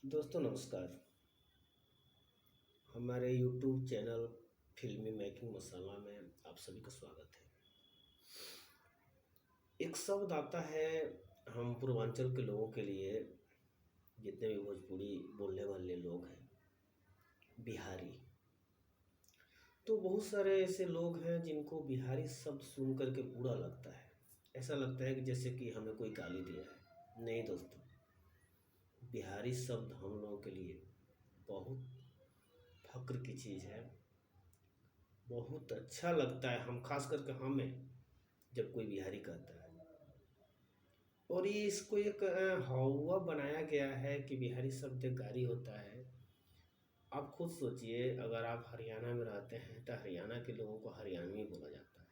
दोस्तों नमस्कार। हमारे यूट्यूब चैनल फिल्मी मेकिंग मसाला में आप सभी का स्वागत है। एक शब्द आता है हम पूर्वांचल के लोगों के लिए, जितने भी भोजपुरी बोलने वाले लोग हैं, बिहारी। तो बहुत सारे ऐसे लोग हैं जिनको बिहारी शब्द सुन कर के बुरा लगता है। ऐसा लगता है कि जैसे कि हमें कोई गाली दिया है। नहीं दोस्तों, बिहारी शब्द हम लोगों के लिए बहुत फ़क्र की चीज़ है। बहुत अच्छा लगता है, हम खास करके हमें, जब कोई बिहारी कहता है। और ये इसको एक हौवा बनाया गया है कि बिहारी शब्द एक गाली होता है। आप खुद सोचिए, अगर आप हरियाणा में रहते हैं तो हरियाणा के लोगों को हरियाणवी बोला जाता है,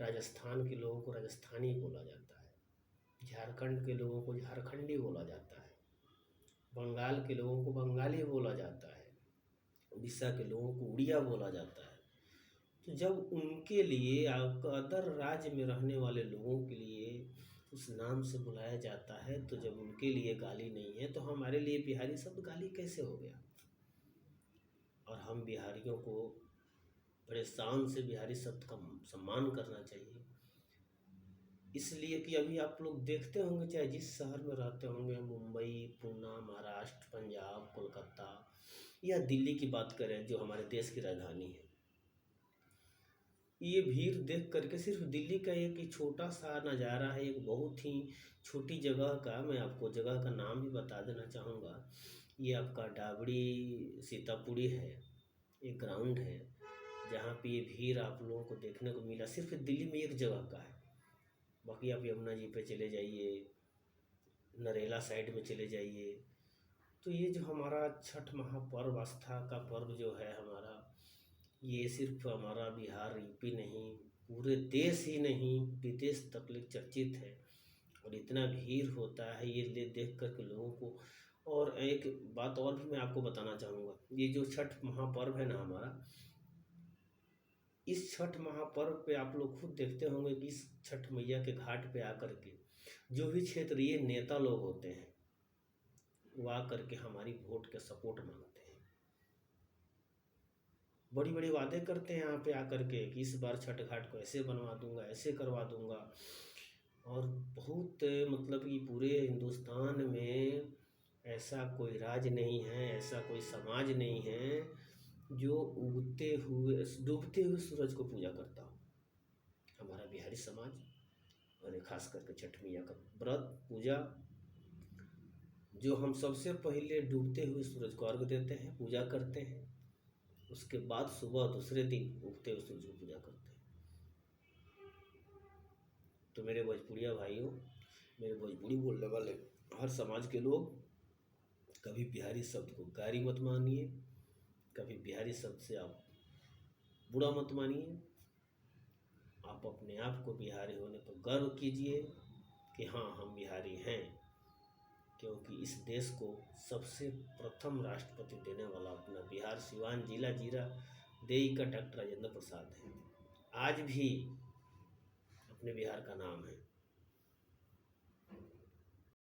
राजस्थान के लोगों को राजस्थानी बोला जाता है, झारखंड के लोगों को झारखंडी बोला जाता है, बंगाल के लोगों को बंगाली बोला जाता है, उड़ीसा के लोगों को उड़िया बोला जाता है। तो जब उनके लिए अदर राज्य में रहने वाले लोगों के लिए उस नाम से बुलाया जाता है, तो जब उनके लिए गाली नहीं है तो हमारे लिए बिहारी शब्द गाली कैसे हो गया। और हम बिहारियों को बड़े शान से बिहारी शब्द का सम्मान करना चाहिए। इसलिए कि अभी आप लोग देखते होंगे, चाहे जिस शहर में रहते होंगे, मुंबई, पूना, महाराष्ट्र, पंजाब, कोलकाता या दिल्ली की बात करें जो हमारे देश की राजधानी है, ये भीड़ देख करके सिर्फ दिल्ली का एक छोटा सा नज़ारा है, एक बहुत ही छोटी जगह का, मैं आपको जगह का नाम भी बता देना चाहूँगा। ये आपका डाबड़ी सीतापुरी है, एक ग्राउंड है जहाँ पे ये भीड़ आप लोगों को देखने को मिला, सिर्फ दिल्ली में एक जगह का है। बाकी आप यमुना जी पे चले जाइए, नरेला साइड में चले जाइए, तो ये जो हमारा छठ महापर्व, आस्था का पर्व जो है हमारा, ये सिर्फ हमारा बिहार यूपी नहीं, पूरे देश ही नहीं विदेश तक चर्चित है। और इतना भीड़ होता है ये देख कर के लोगों को। और एक बात और भी मैं आपको बताना चाहूँगा, ये जो छठ महापर्व है ना हमारा, इस छठ महापर्व पे आप लोग खुद देखते होंगे कि इस छठ मैया के घाट पे आकर के जो भी क्षेत्रीय नेता लोग होते हैं वो आकर के हमारी वोट के सपोर्ट मांगते हैं, बड़ी बड़ी वादे करते हैं यहाँ पे आकर के कि इस बार छठ घाट को ऐसे बनवा दूंगा, ऐसे करवा दूंगा। और बहुत मतलब कि पूरे हिंदुस्तान में ऐसा कोई राज्य नहीं है, ऐसा कोई समाज नहीं है जो उगते हुए डूबते हुए सूरज को पूजा करता हो। हमारा बिहारी समाज, और खास करके छठ मैया का व्रत पूजा, जो हम सबसे पहले डूबते हुए सूरज को अर्घ देते हैं, पूजा करते हैं, उसके बाद सुबह दूसरे दिन उगते हुए सूरज की पूजा करते हैं। तो मेरे भोजपुरिया भाइयों, मेरे भोजपुरी बोलने वाले हर समाज के लोग, कभी बिहारी शब्द को गारी मत मानिए, कभी बिहारी शब्द से आप बुरा मत मानिए। आप अपने आप को बिहारी होने पर गर्व कीजिए कि हाँ हम बिहारी हैं, क्योंकि इस देश को सबसे प्रथम राष्ट्रपति देने वाला अपना बिहार सिवान जिला जीरा देई का डॉक्टर राजेंद्र प्रसाद है। आज भी अपने बिहार का नाम है।